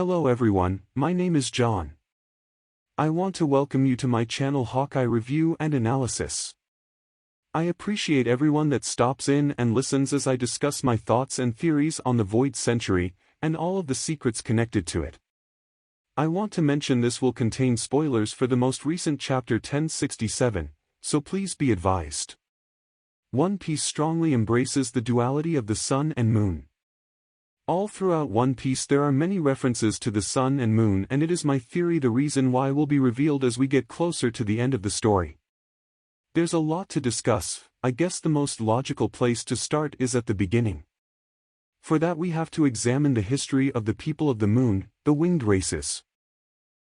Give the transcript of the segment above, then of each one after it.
Hello everyone, my name is John. I want to welcome you to my channel Hawkeye Review and Analysis. I appreciate everyone that stops in and listens as I discuss my thoughts and theories on the Void Century, and all of the secrets connected to it. I want to mention this will contain spoilers for the most recent chapter 1067, so please be advised. One Piece strongly embraces the duality of the sun and moon. All throughout One Piece there are many references to the sun and moon, and it is my theory the reason why will be revealed as we get closer to the end of the story. There's a lot to discuss. I guess the most logical place to start is at the beginning. For that we have to examine the history of the people of the moon, the winged races.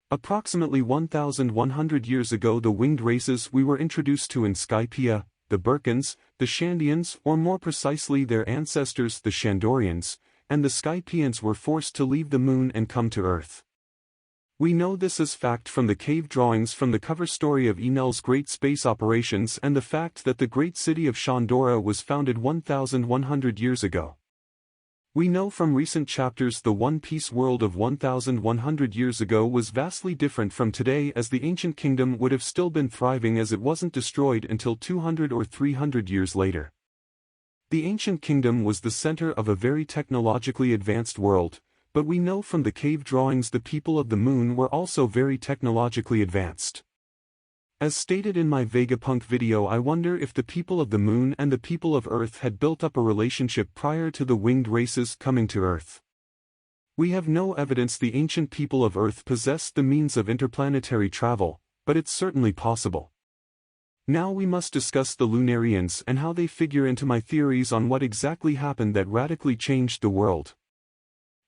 Approximately 1,100 years ago the winged races we were introduced to in Skypiea, the Burkans, the Shandians, or more precisely their ancestors the Shandorians, and the Skypieans were forced to leave the moon and come to Earth. We know this as fact from the cave drawings from the cover story of Enel's Great Space Operations and the fact that the great city of Shandora was founded 1,100 years ago. We know from recent chapters the One Piece world of 1,100 years ago was vastly different from today, as the ancient kingdom would have still been thriving as it wasn't destroyed until 200 or 300 years later. The ancient kingdom was the center of a very technologically advanced world, but we know from the cave drawings the people of the moon were also very technologically advanced. As stated in my Vegapunk video, I wonder if the people of the moon and the people of Earth had built up a relationship prior to the winged races coming to Earth. We have no evidence the ancient people of Earth possessed the means of interplanetary travel, but it's certainly possible. Now we must discuss the Lunarians and how they figure into my theories on what exactly happened that radically changed the world.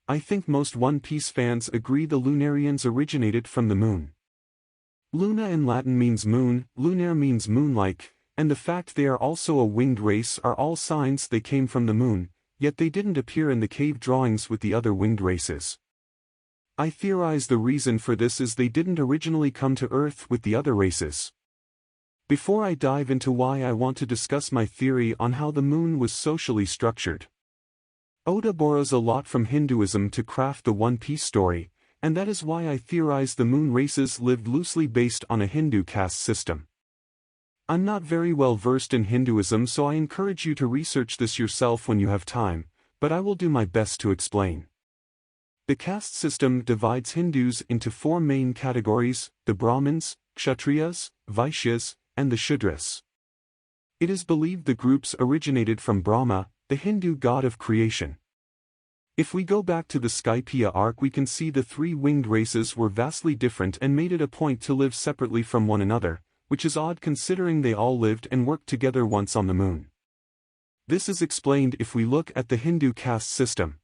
I think most One Piece fans agree the Lunarians originated from the moon. Luna in Latin means moon, lunar means moon-like, and the fact they are also a winged race are all signs they came from the moon, yet they didn't appear in the cave drawings with the other winged races. I theorize the reason for this is they didn't originally come to Earth with the other races. Before I dive into why I want to discuss my theory on how the moon was socially structured. Oda borrows a lot from Hinduism to craft the One Piece story, and that is why I theorize the moon races lived loosely based on a Hindu caste system. I'm not very well versed in Hinduism, so I encourage you to research this yourself when you have time, but I will do my best to explain. The caste system divides Hindus into four main categories: the Brahmins, Kshatriyas, Vaishyas, and the Shudras. It is believed the groups originated from Brahma, the Hindu god of creation. If we go back to the Skypiea arc, we can see the three winged races were vastly different and made it a point to live separately from one another, which is odd considering they all lived and worked together once on the moon. This is explained if we look at the Hindu caste system.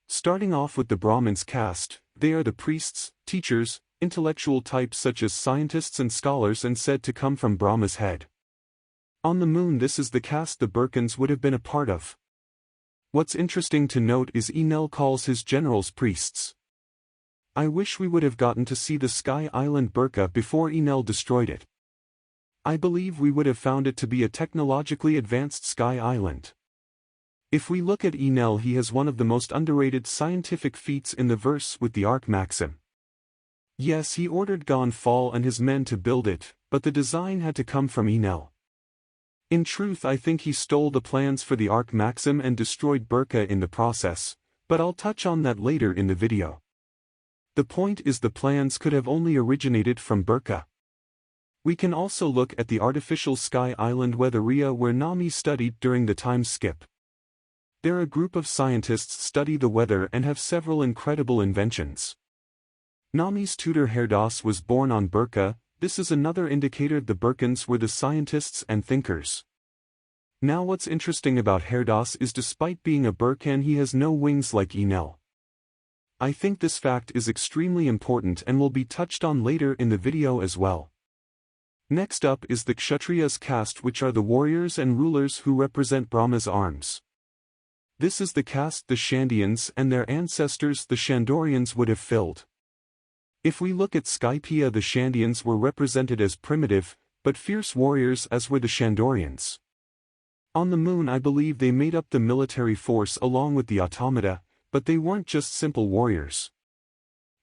Starting off with the Brahmins caste, they are the priests, teachers, intellectual types such as scientists and scholars, and said to come from Brahma's head. On the moon this is the caste the Burkans would have been a part of. What's interesting to note is Enel calls his generals priests. I wish we would have gotten to see the Sky Island Burka before Enel destroyed it. I believe we would have found it to be a technologically advanced Sky Island. If we look at Enel, he has one of the most underrated scientific feats in the verse with the Arc Maxim. Yes, he ordered Gon Fall and his men to build it, but the design had to come from Enel. In truth, I think he stole the plans for the Arc Maxim and destroyed Burka in the process, but I'll touch on that later in the video. The point is the plans could have only originated from Burka. We can also look at the artificial Sky Island Weatheria where Nami studied during the time skip. There a group of scientists study the weather and have several incredible inventions. Nami's tutor Herdas was born on Burka. This is another indicator the Burkans were the scientists and thinkers. Now what's interesting about Herdas is despite being a Burkan he has no wings like Enel. I think this fact is extremely important and will be touched on later in the video as well. Next up is the Kshatriyas caste, which are the warriors and rulers who represent Brahma's arms. This is the caste the Shandians and their ancestors the Shandorians would have filled. If we look at Skypiea, the Shandians were represented as primitive, but fierce warriors as were the Shandorians. On the moon I believe they made up the military force along with the automata, but they weren't just simple warriors.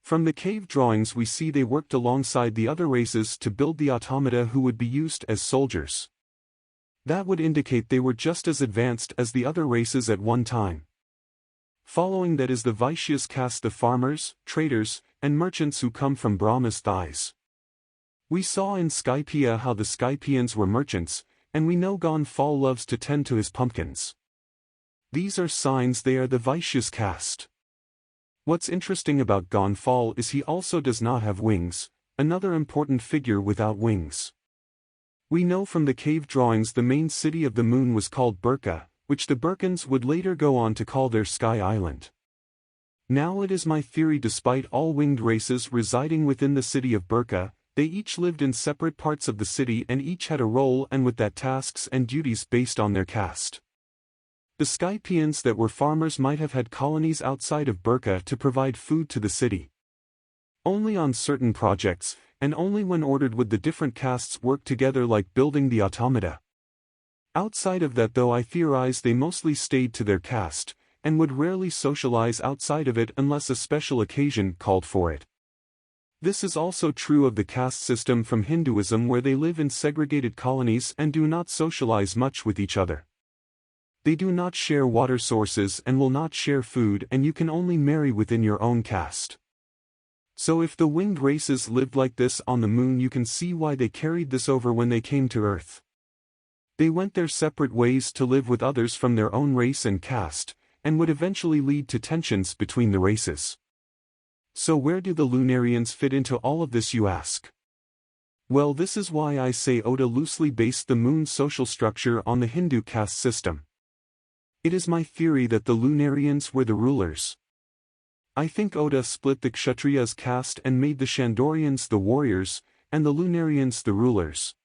From the cave drawings we see they worked alongside the other races to build the automata who would be used as soldiers. That would indicate they were just as advanced as the other races at one time. Following that is the Vaishyas caste, the farmers, traders, and merchants who come from Brahma's thighs. We saw in Skypia how the Skypians were merchants, and we know Gonfal loves to tend to his pumpkins. These are signs they are the Vaishyas caste. What's interesting about Gonfal is he also does not have wings, another important figure without wings. We know from the cave drawings the main city of the moon was called Burka, which the Burkans would later go on to call their sky island. Now it is my theory, despite all winged races residing within the city of Burka, they each lived in separate parts of the city and each had a role and with that tasks and duties based on their caste. The Skypians that were farmers might have had colonies outside of Burka to provide food to the city. Only on certain projects, and only when ordered would the different castes work together, like building the automata. Outside of that though, I theorize they mostly stayed to their caste, and would rarely socialize outside of it unless a special occasion called for it. This is also true of the caste system from Hinduism, where they live in segregated colonies and do not socialize much with each other. They do not share water sources and will not share food, and you can only marry within your own caste. So if the winged races lived like this on the moon, you can see why they carried this over when they came to Earth. They went their separate ways to live with others from their own race and caste, and would eventually lead to tensions between the races. So where do the Lunarians fit into all of this, you ask? Well, this is why I say Oda loosely based the moon's social structure on the Hindu caste system. It is my theory that the Lunarians were the rulers. I think Oda split the Kshatriyas caste and made the Shandorians the warriors, and the Lunarians the rulers.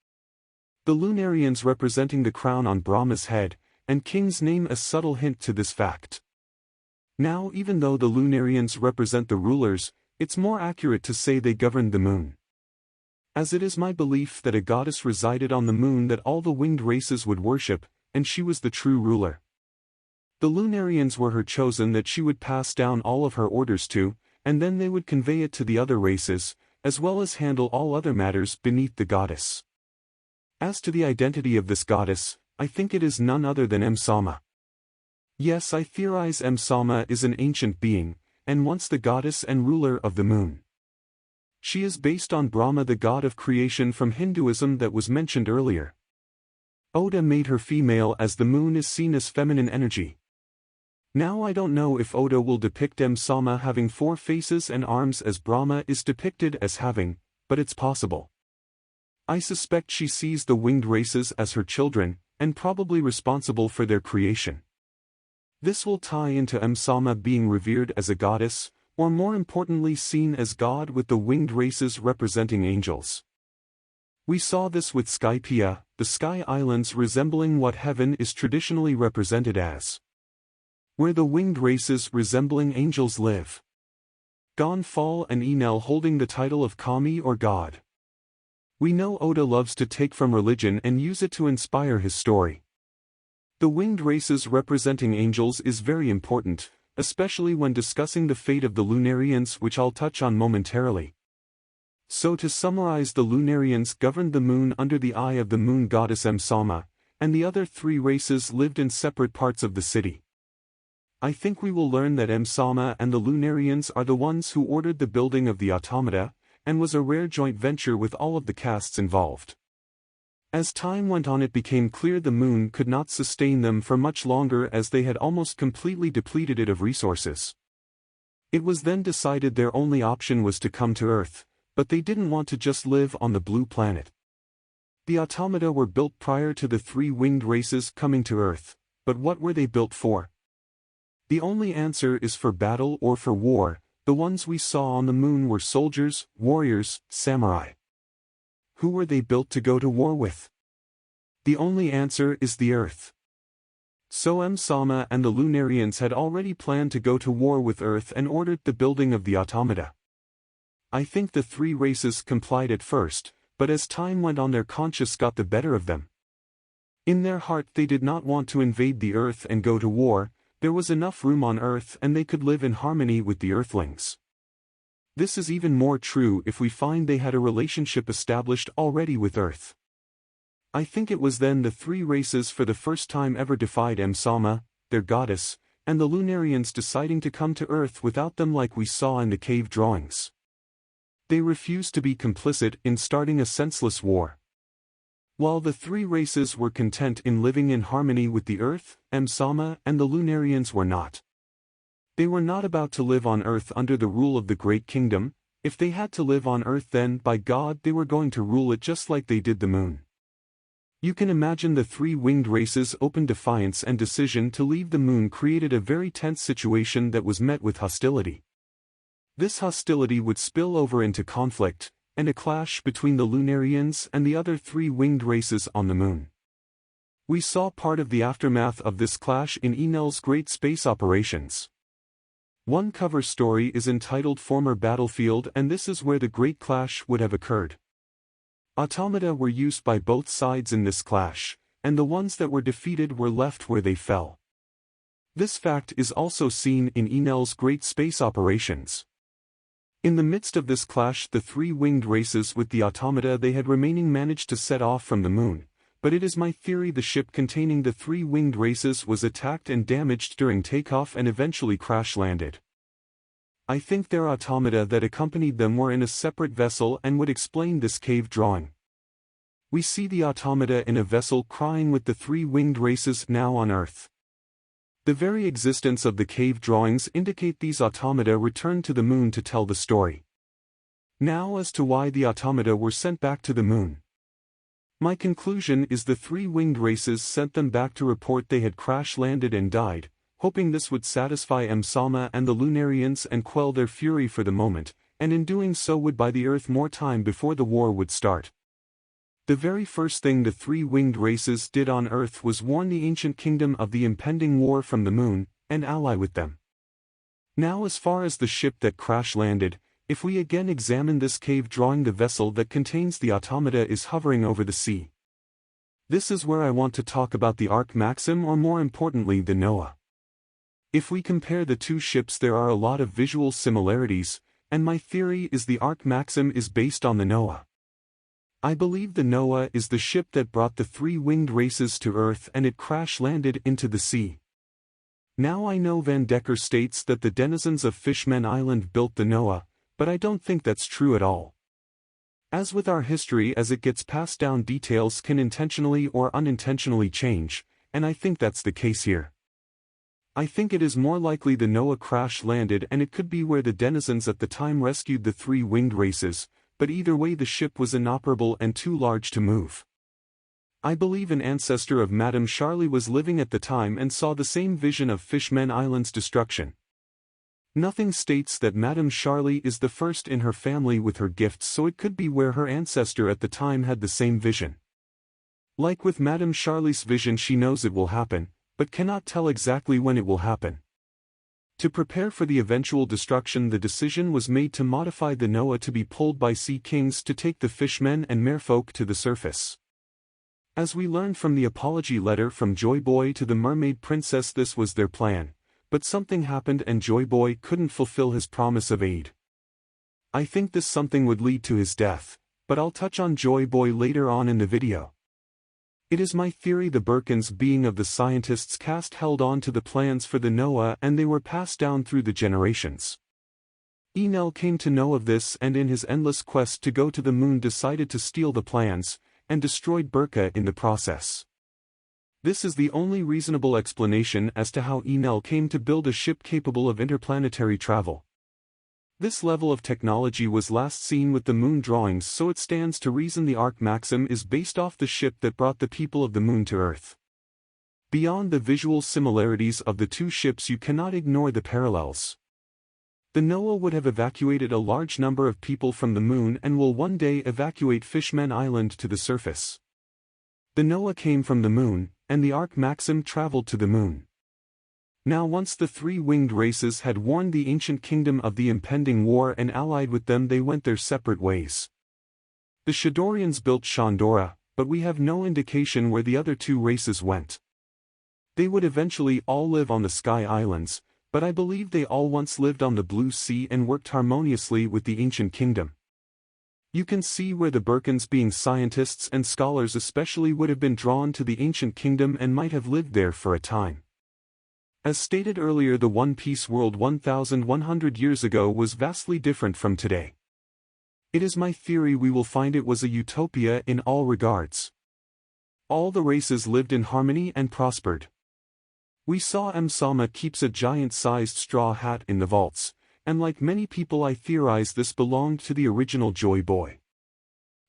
The Lunarians representing the crown on Brahma's head, and king's name, a subtle hint to this fact. Now, even though the Lunarians represent the rulers, it's more accurate to say they governed the moon. As it is my belief that a goddess resided on the moon that all the winged races would worship, and she was the true ruler. The Lunarians were her chosen that she would pass down all of her orders to, and then they would convey it to the other races, as well as handle all other matters beneath the goddess. As to the identity of this goddess, I think it is none other than Emsama. Yes, I theorize Emsama is an ancient being, and once the goddess and ruler of the moon. She is based on Brahma, the god of creation from Hinduism that was mentioned earlier. Oda made her female as the moon is seen as feminine energy. Now I don't know if Oda will depict Emsama having 4 faces and arms as Brahma is depicted as having, but it's possible. I suspect she sees the winged races as her children, and probably responsible for their creation. This will tie into Emsama being revered as a goddess, or more importantly seen as God, with the winged races representing angels. We saw this with Skypia, the sky islands resembling what heaven is traditionally represented as, where the winged races resembling angels live. Gonfal and Enel holding the title of Kami or God. We know Oda loves to take from religion and use it to inspire his story. The winged races representing angels is very important, especially when discussing the fate of the Lunarians, which I'll touch on momentarily. So to summarize, the Lunarians governed the moon under the eye of the moon goddess Emsama, and the other 3 races lived in separate parts of the city. I think we will learn that Emsama and the Lunarians are the ones who ordered the building of the automata, and was a rare joint venture with all of the castes involved. As time went on, it became clear the moon could not sustain them for much longer, as they had almost completely depleted it of resources. It was then decided their only option was to come to Earth, but they didn't want to just live on the blue planet. The automata were built prior to the 3 winged races coming to Earth, but what were they built for? The only answer is for battle or for war. The ones we saw on the moon were soldiers, warriors, samurai. Who were they built to go to war with? The only answer is the Earth. So Emsama and the Lunarians had already planned to go to war with Earth and ordered the building of the automata. I think the 3 races complied at first, but as time went on their conscience got the better of them. In their heart they did not want to invade the Earth and go to war. There was enough room on Earth and they could live in harmony with the Earthlings. This is even more true if we find they had a relationship established already with Earth. I think it was then the three races for the first time ever defied Msama, their goddess, and the Lunarians deciding to come to Earth without them like we saw in the cave drawings. They refused to be complicit in starting a senseless war. While the three races were content in living in harmony with the Earth, Msama and the Lunarians were not. They were not about to live on Earth under the rule of the Great Kingdom. If they had to live on Earth, then, by God, they were going to rule it just like they did the Moon. You can imagine the three-winged races' open defiance and decision to leave the Moon created a very tense situation that was met with hostility. This hostility would spill over into conflict, and a clash between the Lunarians and the other three-winged races on the Moon. We saw part of the aftermath of this clash in Enel's great space operations. One cover story is entitled Former Battlefield, and this is where the great clash would have occurred. Automata were used by both sides in this clash, and the ones that were defeated were left where they fell. This fact is also seen in Enel's great space operations. In the midst of this clash, the three-winged races with the automata they had remaining managed to set off from the Moon, but it is my theory the ship containing the three-winged races was attacked and damaged during takeoff and eventually crash-landed. I think their automata that accompanied them were in a separate vessel and would explain this cave drawing. We see the automata in a vessel crying with the three-winged races now on Earth. The very existence of the cave drawings indicate these automata returned to the Moon to tell the story. Now as to why the automata were sent back to the Moon. My conclusion is the three-winged races sent them back to report they had crash-landed and died, hoping this would satisfy Msama and the Lunarians and quell their fury for the moment, and in doing so would buy the Earth more time before the war would start. The very first thing the three-winged races did on Earth was warn the ancient kingdom of the impending war from the Moon, and ally with them. Now as far as the ship that crash-landed, if we again examine this cave drawing, the vessel that contains the automata is hovering over the sea. This is where I want to talk about the Ark Maxim, or more importantly the Noah. If we compare the two ships, there are a lot of visual similarities, and my theory is the Ark Maxim is based on the Noah. I believe the Noah is the ship that brought the three-winged races to Earth and it crash-landed into the sea. Now I know Van Decker states that the denizens of Fishman Island built the Noah, but I don't think that's true at all. As with our history, as it gets passed down, details can intentionally or unintentionally change, and I think that's the case here. I think it is more likely the Noah crash-landed, and it could be where the denizens at the time rescued the three-winged races, but either way the ship was inoperable and too large to move. I believe an ancestor of Madame Charlie was living at the time and saw the same vision of Fishman Island's destruction. Nothing states that Madame Charlie is the first in her family with her gifts, so it could be where her ancestor at the time had the same vision. Like with Madame Charlie's vision, she knows it will happen, but cannot tell exactly when it will happen. To prepare for the eventual destruction, the decision was made to modify the Noah to be pulled by sea kings to take the fishmen and merfolk to the surface. As we learned from the apology letter from Joy Boy to the Mermaid Princess, this was their plan, but something happened and Joy Boy couldn't fulfill his promise of aid. I think this something would lead to his death, but I'll touch on Joy Boy later on in the video. It is my theory the Birkins, being of the scientists' caste, held on to the plans for the Noah and they were passed down through the generations. Enel came to know of this and in his endless quest to go to the Moon decided to steal the plans, and destroyed Burka in the process. This is the only reasonable explanation as to how Enel came to build a ship capable of interplanetary travel. This level of technology was last seen with the Moon drawings, so it stands to reason the Ark Maxim is based off the ship that brought the people of the Moon to Earth. Beyond the visual similarities of the two ships, you cannot ignore the parallels. The Noah would have evacuated a large number of people from the Moon and will one day evacuate Fishman Island to the surface. The Noah came from the Moon, and the Ark Maxim traveled to the Moon. Now once the three-winged races had warned the ancient kingdom of the impending war and allied with them, they went their separate ways. The Shadorians built Shandora, but we have no indication where the other two races went. They would eventually all live on the Sky Islands, but I believe they all once lived on the Blue Sea and worked harmoniously with the ancient kingdom. You can see where the Burkans, being scientists and scholars especially, would have been drawn to the ancient kingdom and might have lived there for a time. As stated earlier, the One Piece world 1,100 years ago was vastly different from today. It is my theory we will find it was a utopia in all regards. All the races lived in harmony and prospered. We saw M'Sama keeps a giant-sized straw hat in the vaults, and like many people I theorize this belonged to the original Joy Boy.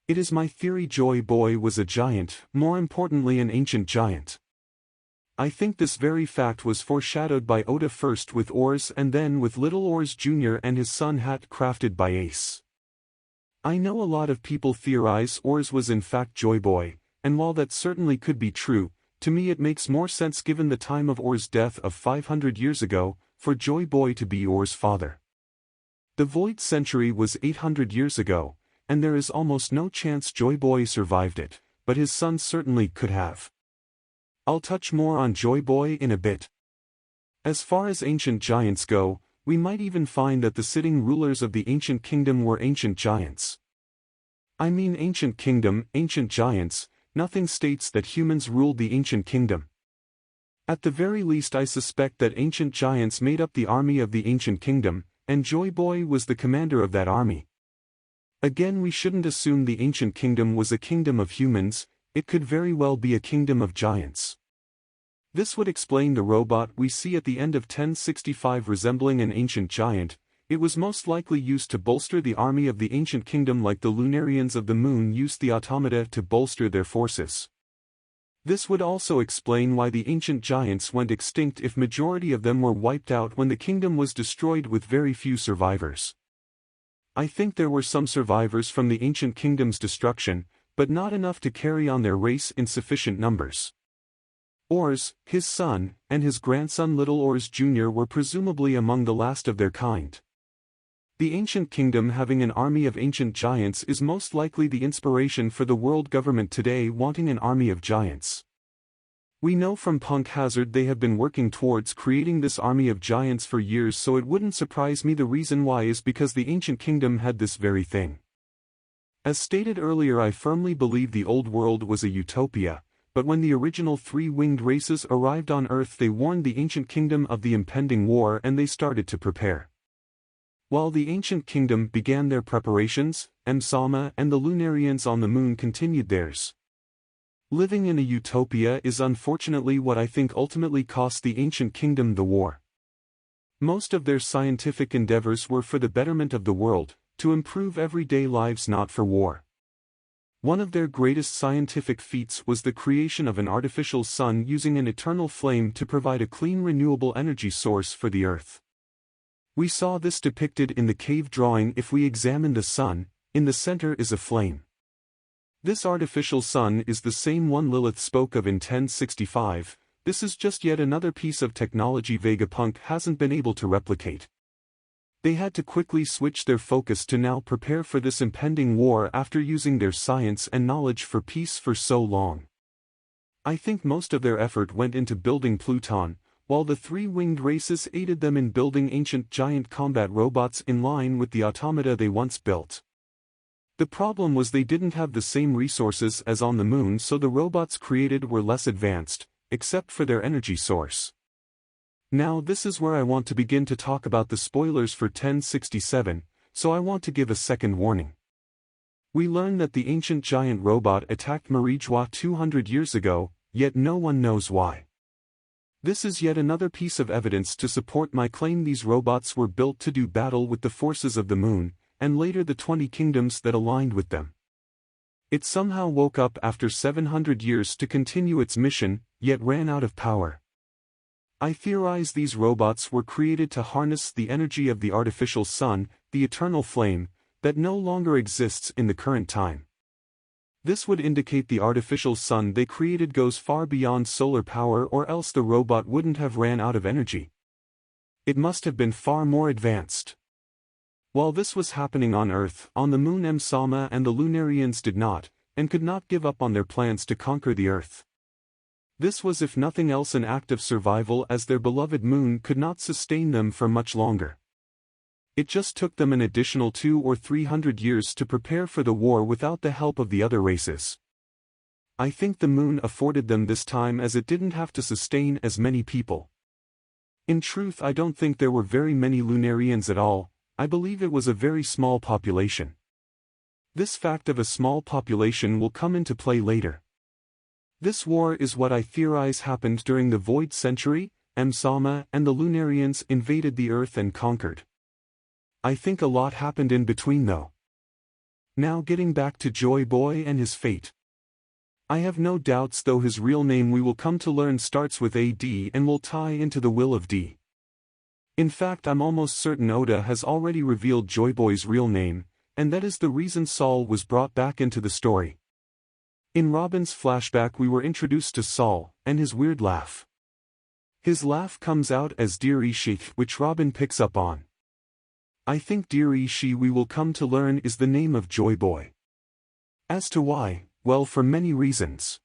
It is my theory Joy Boy was a giant, more importantly an ancient giant. I think this very fact was foreshadowed by Oda, first with Oars and then with Little Oars Jr. and his son hat crafted by Ace. I know a lot of people theorize Oars was in fact Joy Boy, and while that certainly could be true, to me it makes more sense given the time of Oars' death of 500 years ago, for Joy Boy to be Oars' father. The Void Century was 800 years ago, and there is almost no chance Joy Boy survived it, but his son certainly could have. I'll touch more on Joy Boy in a bit. As far as ancient giants go, we might even find that the sitting rulers of the ancient kingdom were ancient giants. I mean ancient kingdom, ancient giants, nothing states that humans ruled the ancient kingdom. At the very least I suspect that ancient giants made up the army of the ancient kingdom, and Joy Boy was the commander of that army. Again, we shouldn't assume the ancient kingdom was a kingdom of humans, it could very well be a kingdom of giants. This would explain the robot we see at the end of 1065 resembling an ancient giant. It was most likely used to bolster the army of the ancient kingdom like the Lunarians of the Moon used the automata to bolster their forces. This would also explain why the ancient giants went extinct if majority of them were wiped out when the kingdom was destroyed with very few survivors. I think there were some survivors from the ancient kingdom's destruction, but not enough to carry on their race in sufficient numbers. Oars, his son, and his grandson Little Oars Jr. were presumably among the last of their kind. The ancient kingdom having an army of ancient giants is most likely the inspiration for the world government today wanting an army of giants. We know from Punk Hazard they have been working towards creating this army of giants for years, so it wouldn't surprise me the reason why is because the ancient kingdom had this very thing. As stated earlier, I firmly believe the old world was a utopia, but when the original three-winged races arrived on Earth they warned the ancient kingdom of the impending war and they started to prepare. While the ancient kingdom began their preparations, M'Sama and the Lunarians on the Moon continued theirs. Living in a utopia is unfortunately what I think ultimately cost the ancient kingdom the war. Most of their scientific endeavors were for the betterment of the world, to improve everyday lives, not for war. One of their greatest scientific feats was the creation of an artificial sun using an eternal flame to provide a clean renewable energy source for the Earth. We saw this depicted in the cave drawing. If we examine the sun, in the center is a flame. This artificial sun is the same one Lilith spoke of in 1065, this is just yet another piece of technology Vegapunk hasn't been able to replicate. They had to quickly switch their focus to now prepare for this impending war after using their science and knowledge for peace for so long. I think most of their effort went into building Pluton, while the three-winged races aided them in building ancient giant combat robots in line with the automata they once built. The problem was they didn't have the same resources as on the Moon, so the robots created were less advanced, except for their energy source. Now this is where I want to begin to talk about the spoilers for 1067, so I want to give a second warning. We learn that the ancient giant robot attacked Marijwa 200 years ago, yet no one knows why. This is yet another piece of evidence to support my claim these robots were built to do battle with the forces of the Moon, and later the 20 kingdoms that aligned with them. It somehow woke up after 700 years to continue its mission, yet ran out of power. I theorize these robots were created to harness the energy of the artificial sun, the eternal flame, that no longer exists in the current time. This would indicate the artificial sun they created goes far beyond solar power, or else the robot wouldn't have ran out of energy. It must have been far more advanced. While this was happening on Earth, on the Moon M'Sama and the Lunarians did not, and could not give up on their plans to conquer the Earth. This was if nothing else an act of survival, as their beloved moon could not sustain them for much longer. It just took them an additional 200 or 300 years to prepare for the war without the help of the other races. I think the moon afforded them this time as it didn't have to sustain as many people. In truth, I don't think there were very many Lunarians at all. I believe it was a very small population. This fact of a small population will come into play later. This war is what I theorize happened during the Void Century. Msama and the Lunarians invaded the Earth and conquered. I think a lot happened in between though. Now getting back to Joy Boy and his fate. I have no doubts though his real name we will come to learn starts with AD and will tie into the will of D. In fact, I'm almost certain Oda has already revealed Joy Boy's real name, and that is the reason Sol was brought back into the story. In Robin's flashback we were introduced to Sol, and his weird laugh. His laugh comes out as Dear Ishi, which Robin picks up on. I think Dear Ishi we will come to learn is the name of Joy Boy. As to why, well, for many reasons.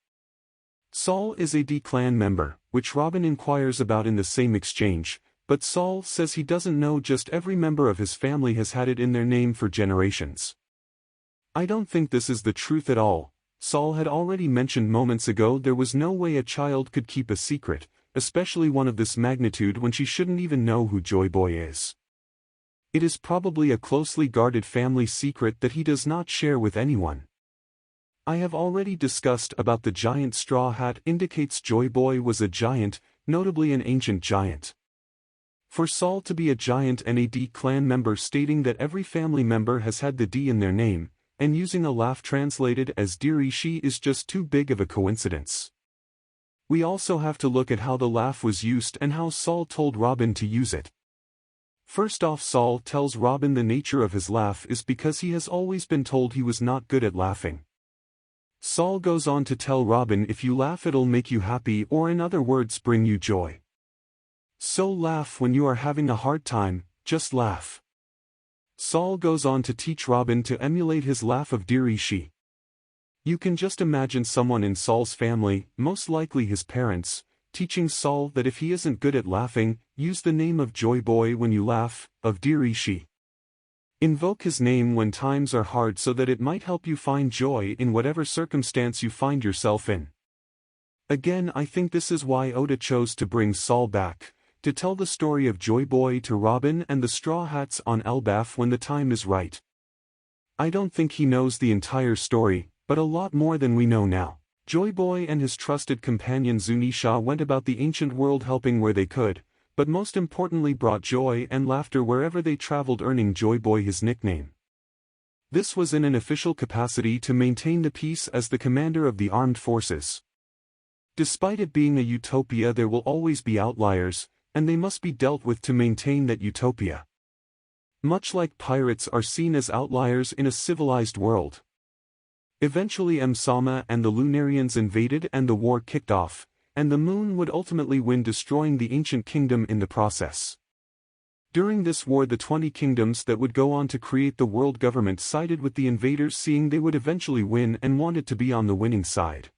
Sol is a D-clan member, which Robin inquires about in the same exchange, but Sol says he doesn't know, just every member of his family has had it in their name for generations. I don't think this is the truth at all. Sol had already mentioned moments ago there was no way a child could keep a secret, especially one of this magnitude, when she shouldn't even know who Joy Boy is. It is probably a closely guarded family secret that he does not share with anyone. I have already discussed about the giant straw hat indicates Joy Boy was a giant, notably an ancient giant. For Sol to be a giant and a D-clan member, stating that every family member has had the D in their name, and using a laugh translated as Dear Ishi is just too big of a coincidence. We also have to look at how the laugh was used and how Sol told Robin to use it. First off, Sol tells Robin the nature of his laugh is because he has always been told he was not good at laughing. Sol goes on to tell Robin, if you laugh it'll make you happy, or in other words bring you joy. So laugh when you are having a hard time, just laugh. Sol goes on to teach Robin to emulate his laugh of Dear Ishi. You can just imagine someone in Sol's family, most likely his parents, teaching Sol that if he isn't good at laughing, use the name of Joy Boy when you laugh, of Dear Ishi. Invoke his name when times are hard so that it might help you find joy in whatever circumstance you find yourself in. Again, I think this is why Oda chose to bring Sol back, to tell the story of Joy Boy to Robin and the Straw Hats on Elbaf when the time is right. I don't think he knows the entire story, but a lot more than we know now. Joy Boy and his trusted companion Zunisha went about the ancient world helping where they could, but most importantly brought joy and laughter wherever they traveled, earning Joy Boy his nickname. This was in an official capacity to maintain the peace as the commander of the armed forces. Despite it being a utopia, there will always be outliers, and they must be dealt with to maintain that utopia. Much like pirates are seen as outliers in a civilized world. Eventually Msama and the Lunarians invaded and the war kicked off, and the moon would ultimately win, destroying the ancient kingdom in the process. During this war, the 20 kingdoms that would go on to create the world government sided with the invaders, seeing they would eventually win and wanted to be on the winning side.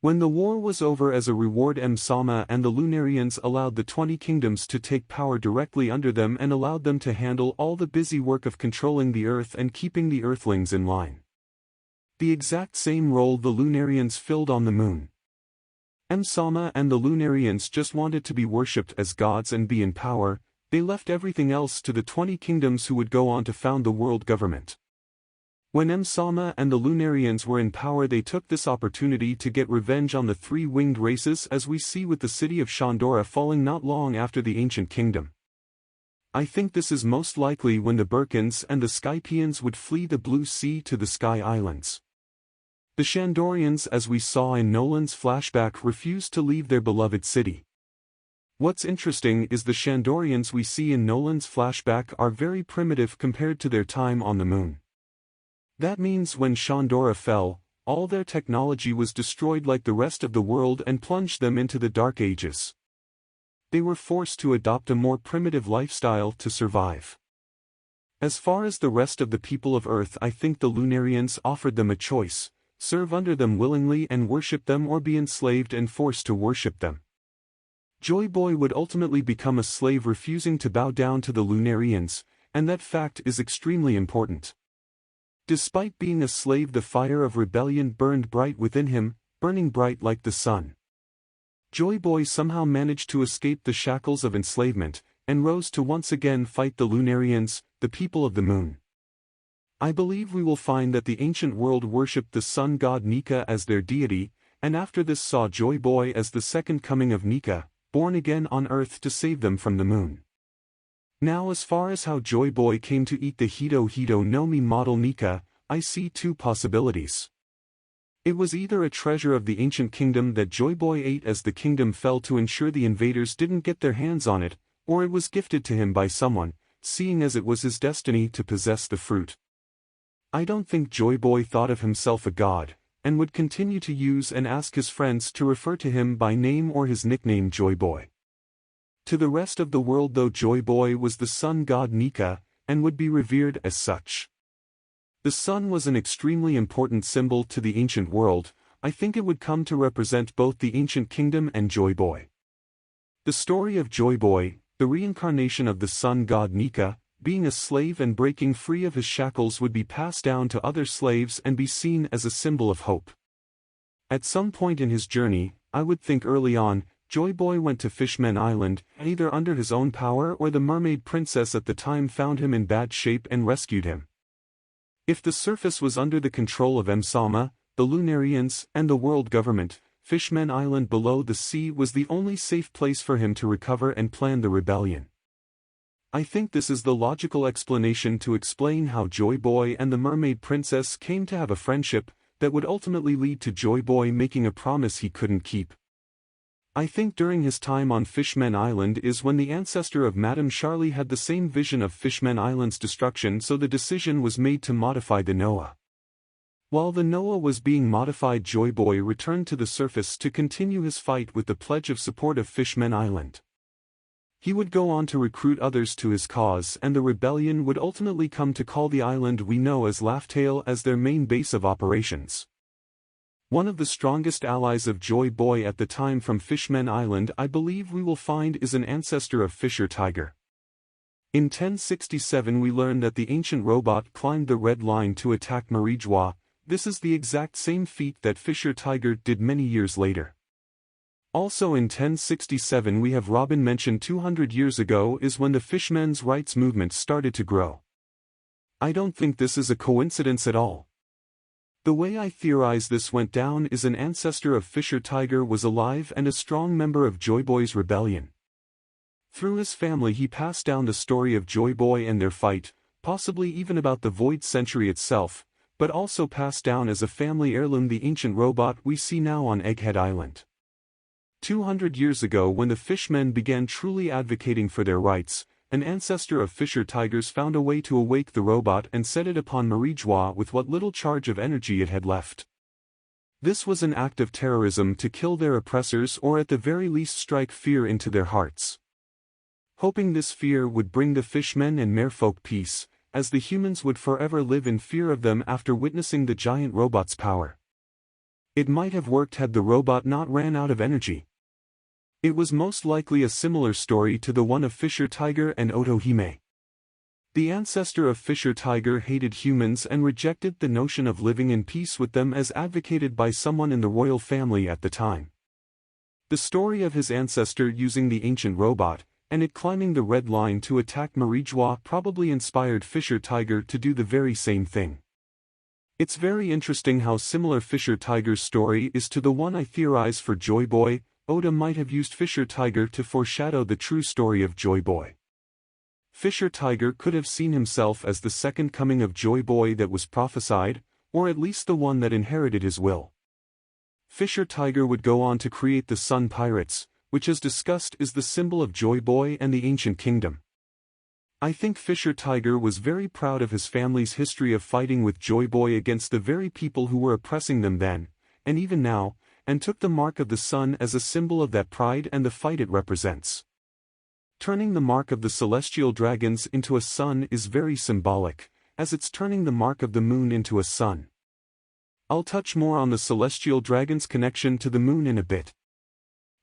When the war was over, as a reward, Msama and the Lunarians allowed the 20 kingdoms to take power directly under them and allowed them to handle all the busy work of controlling the earth and keeping the earthlings in line. The exact same role the Lunarians filled on the moon. Msama and the Lunarians just wanted to be worshipped as gods and be in power. They left everything else to the 20 kingdoms who would go on to found the world government. When Msama and the Lunarians were in power, they took this opportunity to get revenge on the three-winged races, as we see with the city of Shandora falling not long after the ancient kingdom. I think this is most likely when the Birkins and the Skypians would flee the Blue Sea to the Sky Islands. The Shandorians, as we saw in Nolan's flashback, refused to leave their beloved city. What's interesting is the Shandorians we see in Nolan's flashback are very primitive compared to their time on the moon. That means when Shandora fell, all their technology was destroyed like the rest of the world and plunged them into the Dark Ages. They were forced to adopt a more primitive lifestyle to survive. As far as the rest of the people of Earth, I think the Lunarians offered them a choice: serve under them willingly and worship them, or be enslaved and forced to worship them. Joy Boy would ultimately become a slave, refusing to bow down to the Lunarians, and that fact is extremely important. Despite being a slave, the fire of rebellion burned bright within him, burning bright like the sun. Joy Boy somehow managed to escape the shackles of enslavement, and rose to once again fight the Lunarians, the people of the moon. I believe we will find that the ancient world worshipped the sun god Nika as their deity, and after this saw Joy Boy as the second coming of Nika, born again on Earth to save them from the moon. Now, as far as how Joy Boy came to eat the Hito Hito no Mi model Nika, I see two possibilities. It was either a treasure of the ancient kingdom that Joy Boy ate as the kingdom fell to ensure the invaders didn't get their hands on it, or it was gifted to him by someone, seeing as it was his destiny to possess the fruit. I don't think Joy Boy thought of himself a god, and would continue to use and ask his friends to refer to him by name or his nickname Joy Boy. To the rest of the world, though, Joy Boy was the sun god Nika, and would be revered as such. The sun was an extremely important symbol to the ancient world. I think it would come to represent both the ancient kingdom and Joy Boy. The story of Joy Boy, the reincarnation of the sun god Nika, being a slave and breaking free of his shackles, would be passed down to other slaves and be seen as a symbol of hope. At some point in his journey, I would think early on, Joy Boy went to Fishman Island, either under his own power or the mermaid princess at the time found him in bad shape and rescued him. If the surface was under the control of Msama, the Lunarians, and the world government, Fishman Island below the sea was the only safe place for him to recover and plan the rebellion. I think this is the logical explanation to explain how Joy Boy and the mermaid princess came to have a friendship that would ultimately lead to Joy Boy making a promise he couldn't keep. I think during his time on Fishman Island is when the ancestor of Madame Charlie had the same vision of Fishman Island's destruction, so the decision was made to modify the Noah. While the Noah was being modified, Joy Boy returned to the surface to continue his fight with the pledge of support of Fishman Island. He would go on to recruit others to his cause, and the rebellion would ultimately come to call the island we know as Laughtail as their main base of operations. One of the strongest allies of Joy Boy at the time from Fishman Island, I believe we will find, is an ancestor of Fisher Tiger. In 1067 we learn that the ancient robot climbed the Red Line to attack Marijwa. This is the exact same feat that Fisher Tiger did many years later. Also in 1067 we have Robin mentioned 200 years ago is when the Fishmen's Rights movement started to grow. I don't think this is a coincidence at all. The way I theorize this went down is an ancestor of Fisher Tiger was alive and a strong member of Joy Boy's rebellion. Through his family he passed down the story of Joy Boy and their fight, possibly even about the Void Century itself, but also passed down as a family heirloom the ancient robot we see now on Egghead Island. 200 years ago, when the Fishmen began truly advocating for their rights, an ancestor of Fisher Tigers found a way to awake the robot and set it upon Marijwa with what little charge of energy it had left. This was an act of terrorism to kill their oppressors, or at the very least strike fear into their hearts. Hoping this fear would bring the Fishmen and Merfolk peace, as the humans would forever live in fear of them after witnessing the giant robot's power. It might have worked had the robot not ran out of energy. It was most likely a similar story to the one of Fisher Tiger and Otohime. The ancestor of Fisher Tiger hated humans and rejected the notion of living in peace with them as advocated by someone in the royal family at the time. The story of his ancestor using the ancient robot, and it climbing the Red Line to attack Marijwa, probably inspired Fisher Tiger to do the very same thing. It's very interesting how similar Fisher Tiger's story is to the one I theorize for Joy Boy. Oda might have used Fisher Tiger to foreshadow the true story of Joy Boy. Fisher Tiger could have seen himself as the second coming of Joy Boy that was prophesied, or at least the one that inherited his will. Fisher Tiger would go on to create the Sun Pirates, which as discussed is the symbol of Joy Boy and the ancient kingdom. I think Fisher Tiger was very proud of his family's history of fighting with Joy Boy against the very people who were oppressing them then, and even now, and took the mark of the sun as a symbol of that pride and the fight it represents. Turning the mark of the celestial dragons into a sun is very symbolic, as it's turning the mark of the moon into a sun. I'll touch more on the celestial dragon's connection to the moon in a bit.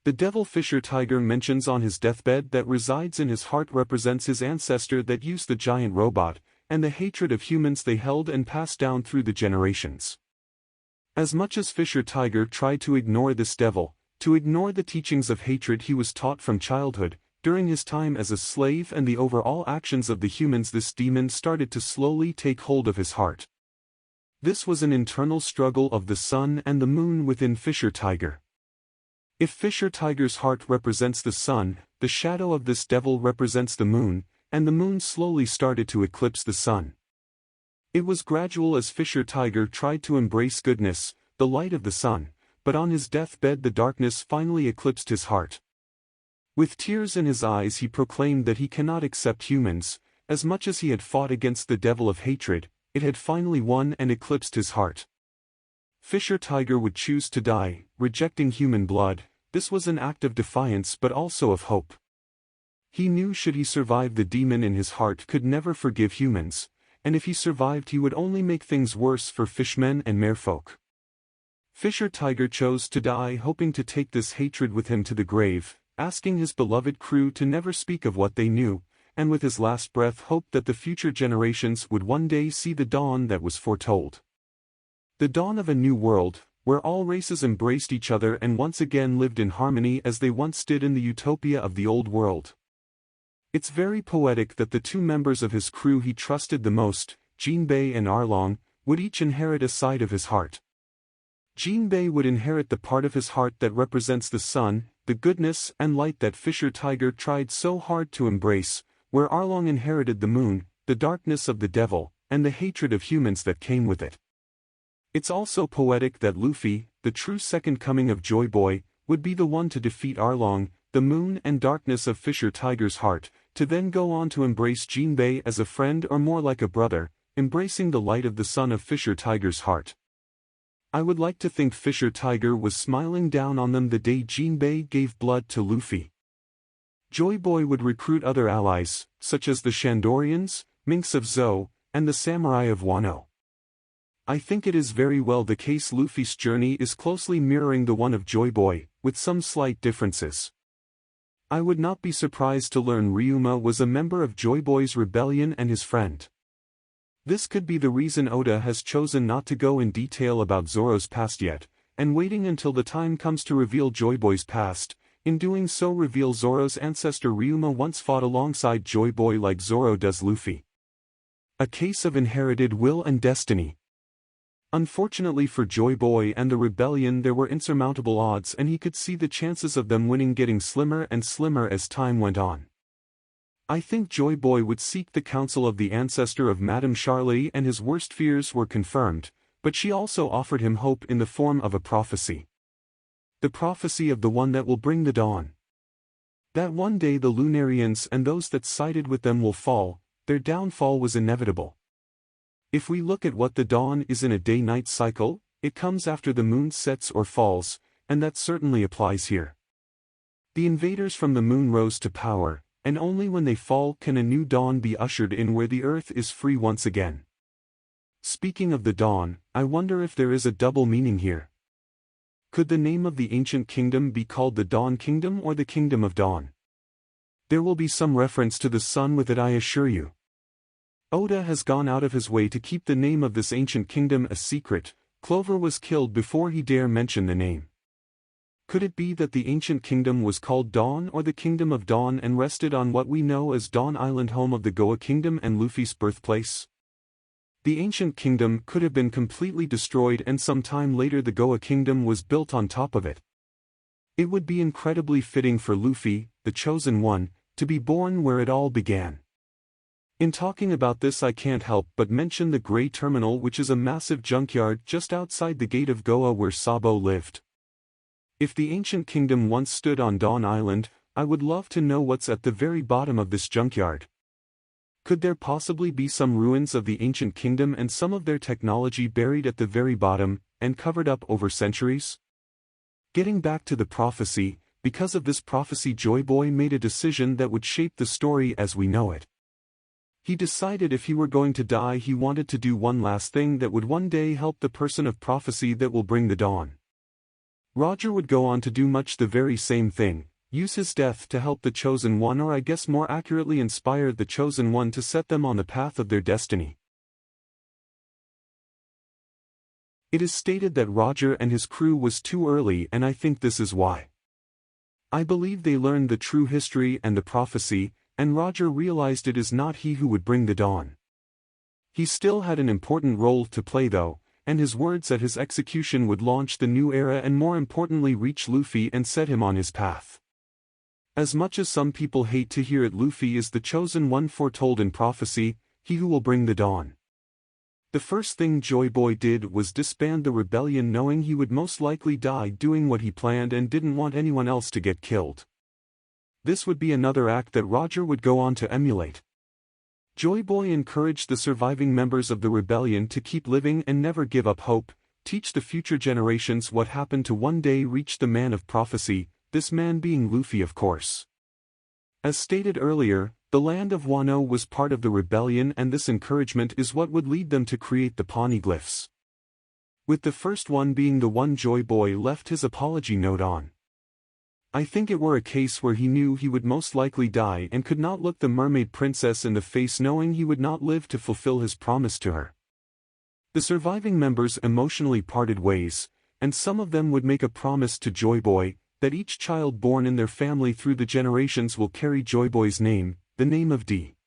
The devil Fisher Tiger mentions on his deathbed that resides in his heart represents his ancestor that used the giant robot, and the hatred of humans they held and passed down through the generations. As much as Fisher Tiger tried to ignore this devil, to ignore the teachings of hatred he was taught from childhood, during his time as a slave and the overall actions of the humans, this demon started to slowly take hold of his heart. This was an internal struggle of the sun and the moon within Fisher Tiger. If Fisher Tiger's heart represents the sun, the shadow of this devil represents the moon, and the moon slowly started to eclipse the sun. It was gradual as Fisher Tiger tried to embrace goodness, the light of the sun, but on his deathbed the darkness finally eclipsed his heart. With tears in his eyes he proclaimed that he cannot accept humans, as much as he had fought against the devil of hatred, it had finally won and eclipsed his heart. Fisher Tiger would choose to die, rejecting human blood. This was an act of defiance but also of hope. He knew should he survive, the demon in his heart could never forgive humans, and if he survived he would only make things worse for fishmen and merfolk. Fisher Tiger chose to die hoping to take this hatred with him to the grave, asking his beloved crew to never speak of what they knew, and with his last breath hoped that the future generations would one day see the dawn that was foretold. The dawn of a new world, where all races embraced each other and once again lived in harmony as they once did in the utopia of the old world. It's very poetic that the two members of his crew he trusted the most, Jinbei and Arlong, would each inherit a side of his heart. Jinbei would inherit the part of his heart that represents the sun, the goodness and light that Fisher Tiger tried so hard to embrace, where Arlong inherited the moon, the darkness of the devil, and the hatred of humans that came with it. It's also poetic that Luffy, the true second coming of Joy Boy, would be the one to defeat Arlong, the moon and darkness of Fisher Tiger's heart, to then go on to embrace Jinbei as a friend or more like a brother, embracing the light of the sun of Fisher Tiger's heart. I would like to think Fisher Tiger was smiling down on them the day Jinbei gave blood to Luffy. Joy Boy would recruit other allies, such as the Shandorians, Minks of Zou, and the Samurai of Wano. I think it is very well the case Luffy's journey is closely mirroring the one of Joy Boy, with some slight differences. I would not be surprised to learn Ryuma was a member of Joy Boy's rebellion and his friend. This could be the reason Oda has chosen not to go in detail about Zoro's past yet, and waiting until the time comes to reveal Joy Boy's past, in doing so reveal Zoro's ancestor Ryuma once fought alongside Joy Boy like Zoro does Luffy. A case of inherited will and destiny. Unfortunately for Joy Boy and the rebellion there were insurmountable odds and he could see the chances of them winning getting slimmer and slimmer as time went on. I think Joy Boy would seek the counsel of the ancestor of Madame Charlie and his worst fears were confirmed, but she also offered him hope in the form of a prophecy. The prophecy of the one that will bring the dawn. That one day the Lunarians and those that sided with them will fall, their downfall was inevitable. If we look at what the dawn is in a day-night cycle, it comes after the moon sets or falls, and that certainly applies here. The invaders from the moon rose to power, and only when they fall can a new dawn be ushered in where the earth is free once again. Speaking of the dawn, I wonder if there is a double meaning here. Could the name of the ancient kingdom be called the Dawn Kingdom or the Kingdom of Dawn? There will be some reference to the sun with it, I assure you. Oda has gone out of his way to keep the name of this ancient kingdom a secret. Clover was killed before he dare mention the name. Could it be that the ancient kingdom was called Dawn or the Kingdom of Dawn and rested on what we know as Dawn Island, home of the Goa Kingdom and Luffy's birthplace? The ancient kingdom could have been completely destroyed and some time later the Goa Kingdom was built on top of it. It would be incredibly fitting for Luffy, the chosen one, to be born where it all began. In talking about this I can't help but mention the Grey Terminal, which is a massive junkyard just outside the gate of Goa where Sabo lived. If the ancient kingdom once stood on Dawn Island, I would love to know what's at the very bottom of this junkyard. Could there possibly be some ruins of the ancient kingdom and some of their technology buried at the very bottom, and covered up over centuries? Getting back to the prophecy, because of this prophecy Joy Boy made a decision that would shape the story as we know it. He decided if he were going to die he wanted to do one last thing that would one day help the person of prophecy that will bring the dawn. Roger would go on to do much the very same thing, use his death to help the Chosen One, or I guess more accurately inspire the Chosen One to set them on the path of their destiny. It is stated that Roger and his crew was too early, and I think this is why. I believe they learned the true history and the prophecy, and Roger realized it is not he who would bring the dawn. He still had an important role to play though, and his words at his execution would launch the new era and more importantly reach Luffy and set him on his path. As much as some people hate to hear it, Luffy is the Chosen One foretold in prophecy, he who will bring the dawn. The first thing Joy Boy did was disband the rebellion, knowing he would most likely die doing what he planned and didn't want anyone else to get killed. This would be another act that Roger would go on to emulate. Joy Boy encouraged the surviving members of the rebellion to keep living and never give up hope, teach the future generations what happened to one day reach the man of prophecy, this man being Luffy of course. As stated earlier, the land of Wano was part of the rebellion, and this encouragement is what would lead them to create the poneglyphs. With the first one being the one Joy Boy left his apology note on. I think it were a case where he knew he would most likely die and could not look the mermaid princess in the face, knowing he would not live to fulfill his promise to her. The surviving members emotionally parted ways, and some of them would make a promise to Joy Boy, that each child born in their family through the generations will carry Joy Boy's name, the name of D.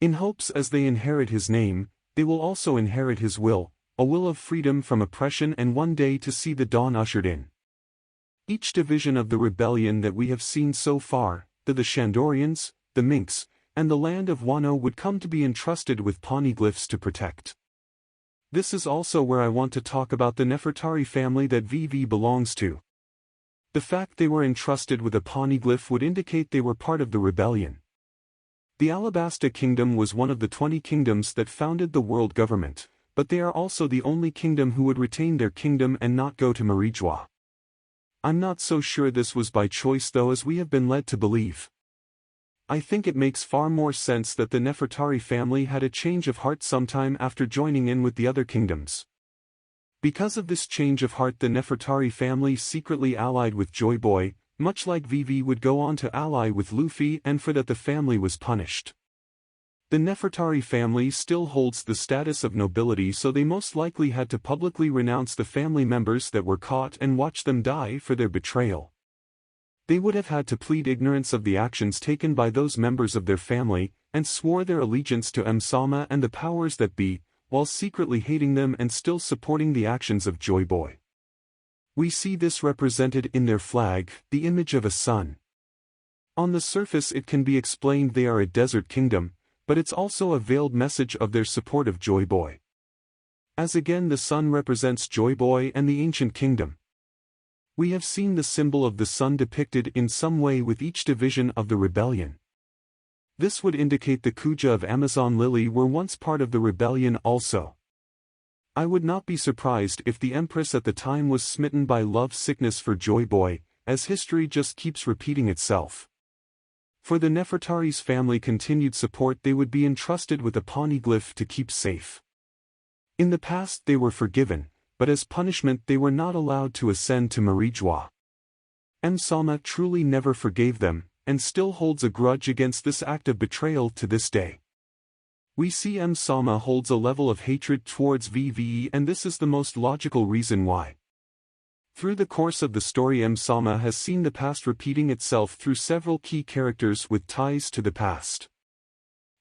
In hopes as they inherit his name, they will also inherit his will, a will of freedom from oppression and one day to see the dawn ushered in. Each division of the rebellion that we have seen so far, the Shandorians, the Minks, and the land of Wano would come to be entrusted with poneglyphs to protect. This is also where I want to talk about the Nefertari family that VV belongs to. The fact they were entrusted with a poneglyph would indicate they were part of the rebellion. The Alabasta Kingdom was one of the 20 kingdoms that founded the world government, but they are also the only kingdom who would retain their kingdom and not go to Marijua. I'm not so sure this was by choice though, as we have been led to believe. I think it makes far more sense that the Nefertari family had a change of heart sometime after joining in with the other kingdoms. Because of this change of heart, the Nefertari family secretly allied with Joy Boy, much like Vivi would go on to ally with Luffy, and for that the family was punished. The Nefertari family still holds the status of nobility, so they most likely had to publicly renounce the family members that were caught and watch them die for their betrayal. They would have had to plead ignorance of the actions taken by those members of their family, and swore their allegiance to M'Sama and the powers that be, while secretly hating them and still supporting the actions of Joy Boy. We see this represented in their flag, the image of a sun. On the surface it can be explained they are a desert kingdom, but it's also a veiled message of their support of Joy Boy. As again the sun represents Joy Boy and the ancient kingdom. We have seen the symbol of the sun depicted in some way with each division of the rebellion. This would indicate the Kuja of Amazon Lily were once part of the rebellion also. I would not be surprised if the Empress at the time was smitten by love sickness for Joy Boy, as history just keeps repeating itself. For the Nefertari's family continued support, they would be entrusted with a poneglyph to keep safe. In the past they were forgiven, but as punishment they were not allowed to ascend to Marijua. M'Sama truly never forgave them, and still holds a grudge against this act of betrayal to this day. We see M'Sama holds a level of hatred towards VVE, and this is the most logical reason why. Through the course of the story, M'Sama has seen the past repeating itself through several key characters with ties to the past.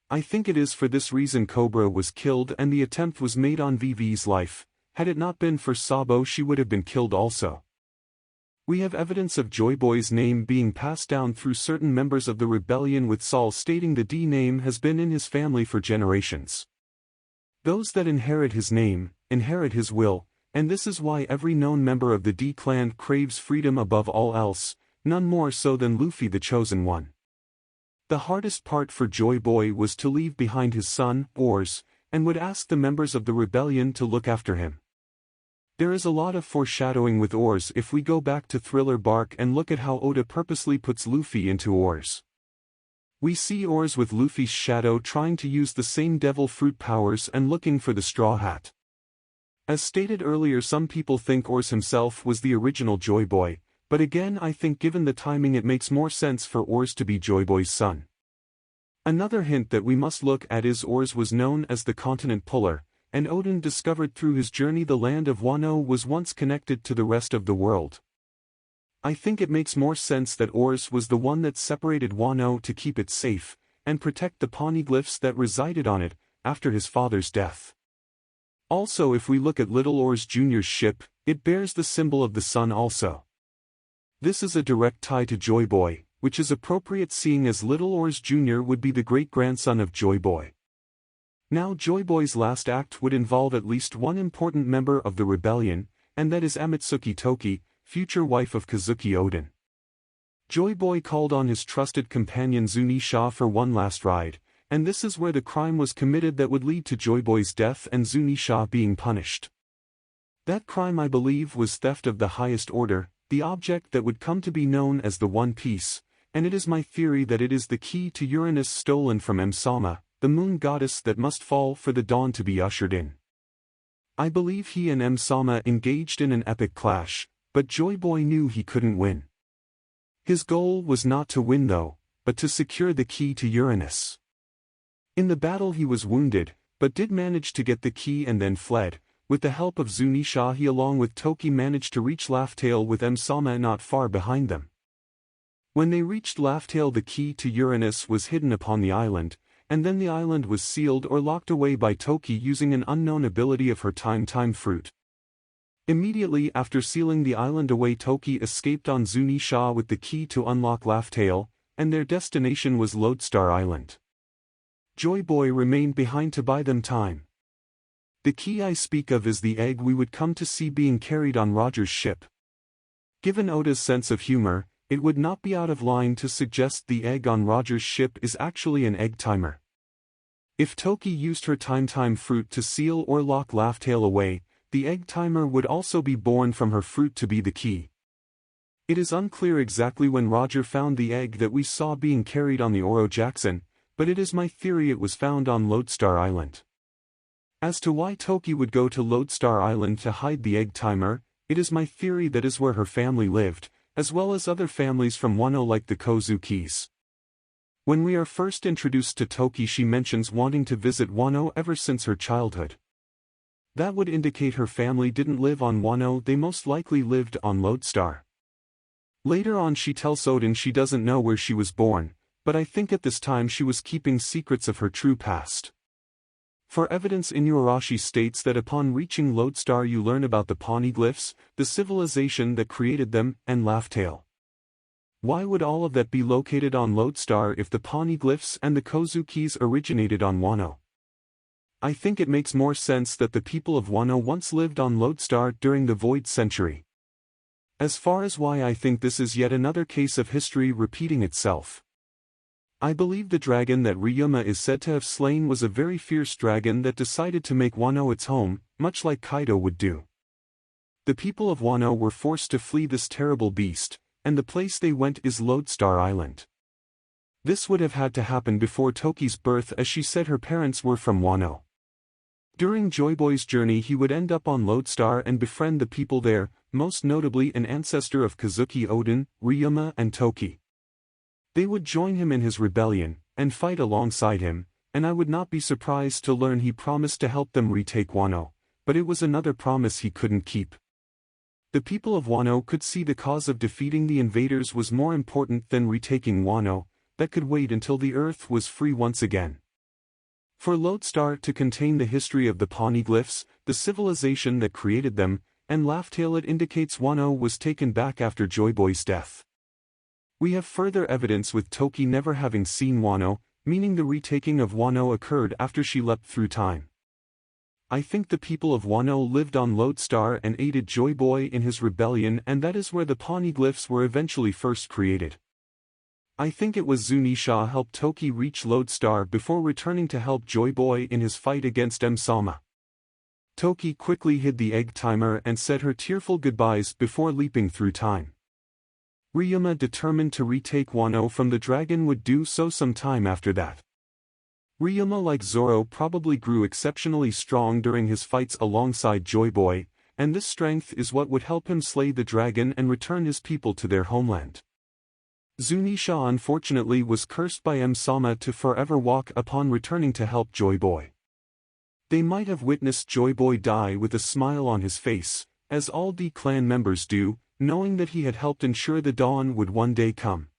I think it is for this reason Cobra was killed and the attempt was made on VV's life. Had it not been for Sabo, she would have been killed also. We have evidence of Joy Boy's name being passed down through certain members of the rebellion, with Saul stating the D name has been in his family for generations. Those that inherit his name, inherit his will, and this is why every known member of the D clan craves freedom above all else, none more so than Luffy the Chosen One. The hardest part for Joy Boy was to leave behind his son, Oars, and would ask the members of the rebellion to look after him. There is a lot of foreshadowing with Oars if we go back to Thriller Bark and look at how Oda purposely puts Luffy into Oars. We see Ors with Luffy's shadow trying to use the same devil fruit powers and looking for the Straw Hat. As stated earlier, some people think Ors himself was the original Joy Boy, but again I think given the timing it makes more sense for Ors to be Joy Boy's son. Another hint that we must look at is Ors was known as the Continent Puller, and Odin discovered through his journey the land of Wano was once connected to the rest of the world. I think it makes more sense that Ors was the one that separated Wano to keep it safe, and protect the poneglyphs that resided on it, after his father's death. Also, if we look at Little Ors Jr.'s ship, it bears the symbol of the sun also. This is a direct tie to Joy Boy, which is appropriate seeing as Little Ors Jr. would be the great-grandson of Joy Boy. Now Joy Boy's last act would involve at least one important member of the rebellion, and that is Amatsuki Toki, future wife of Kazuki Odin. Joy Boy called on his trusted companion Zunisha for one last ride, and this is where the crime was committed that would lead to Joy Boy's death and Zunisha being punished. That crime I believe was theft of the highest order, the object that would come to be known as the One Piece, and it is my theory that it is the key to Uranus stolen from Emsama, the moon goddess that must fall for the dawn to be ushered in. I believe he and Emsama engaged in an epic clash, but Joy Boy knew he couldn't win. His goal was not to win though, but to secure the key to Uranus. In the battle he was wounded, but did manage to get the key and then fled. With the help of Zunisha he along with Toki managed to reach Laugh-Tale with Emsama not far behind them. When they reached Laugh-Tale the key to Uranus was hidden upon the island, and then the island was sealed or locked away by Toki using an unknown ability of her Time Fruit. Immediately after sealing the island away Toki escaped on Zunisha with the key to unlock Laugh-Tale, and their destination was Lodestar Island. Joy Boy remained behind to buy them time. The key I speak of is the egg we would come to see being carried on Roger's ship. Given Oda's sense of humor, it would not be out of line to suggest the egg on Roger's ship is actually an egg timer. If Toki used her Time Fruit to seal or lock Laugh-Tale away, the egg timer would also be born from her fruit to be the key. It is unclear exactly when Roger found the egg that we saw being carried on the Oro Jackson, but it is my theory it was found on Lodestar Island. As to why Toki would go to Lodestar Island to hide the egg timer, it is my theory that is where her family lived, as well as other families from Wano like the Kozukis. When we are first introduced to Toki she mentions wanting to visit Wano ever since her childhood. That would indicate her family didn't live on Wano, they most likely lived on Lodestar. Later on she tells Odin she doesn't know where she was born, but I think at this time she was keeping secrets of her true past. For evidence Inuarashi states that upon reaching Lodestar you learn about the poneglyphs, the civilization that created them, and Laugh-Tale. Why would all of that be located on Lodestar if the poneglyphs and the Kozukis originated on Wano? I think it makes more sense that the people of Wano once lived on Lodestar during the Void Century. As far as why I think this is yet another case of history repeating itself. I believe the dragon that Ryuma is said to have slain was a very fierce dragon that decided to make Wano its home, much like Kaido would do. The people of Wano were forced to flee this terrible beast, and the place they went is Lodestar Island. This would have had to happen before Toki's birth as she said her parents were from Wano. During Joy Boy's journey he would end up on Lodestar and befriend the people there, most notably an ancestor of Kazuki Odin, Ryuma and Toki. They would join him in his rebellion, and fight alongside him, and I would not be surprised to learn he promised to help them retake Wano, but it was another promise he couldn't keep. The people of Wano could see the cause of defeating the invaders was more important than retaking Wano, that could wait until the earth was free once again. For Lodestar to contain the history of the poneglyphs, the civilization that created them, and Laugh-Tale it indicates Wano was taken back after Joy Boy's death. We have further evidence with Toki never having seen Wano, meaning the retaking of Wano occurred after she leapt through time. I think the people of Wano lived on Lodestar and aided Joy Boy in his rebellion, and that is where the poneglyphs were eventually first created. I think it was Zunisha helped Toki reach Lodestar before returning to help Joy Boy in his fight against Emsama. Toki quickly hid the egg timer and said her tearful goodbyes before leaping through time. Ryuma, determined to retake Wano from the dragon, would do so some time after that. Ryuma, like Zoro, probably grew exceptionally strong during his fights alongside Joy Boy, and this strength is what would help him slay the dragon and return his people to their homeland. Zunisha unfortunately was cursed by M-sama to forever walk upon returning to help Joy Boy. They might have witnessed Joy Boy die with a smile on his face, as all D clan members do, knowing that he had helped ensure the dawn would one day come.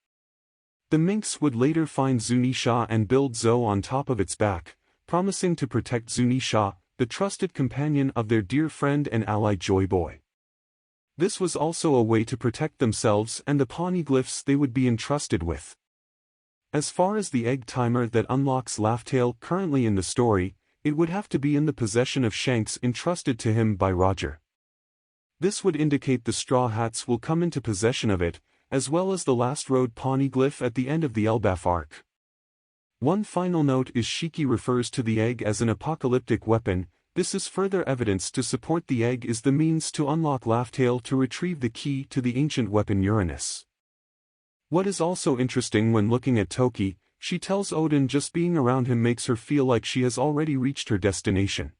The minx would later find Zunisha and build Zo on top of its back, promising to protect Zunisha, the trusted companion of their dear friend and ally Joy Boy. This was also a way to protect themselves and the poneglyphs they would be entrusted with. As far as the egg timer that unlocks Laugh-Tale currently in the story, it would have to be in the possession of Shanks, entrusted to him by Roger. This would indicate the Straw Hats will come into possession of it, as well as the Last Road poneglyph at the end of the Elbaf arc. One final note is Shiki refers to the egg as an apocalyptic weapon. This is further evidence to support the egg is the means to unlock Laugh-Tale to retrieve the key to the ancient weapon Uranus. What is also interesting when looking at Toki, she tells Odin just being around him makes her feel like she has already reached her destination.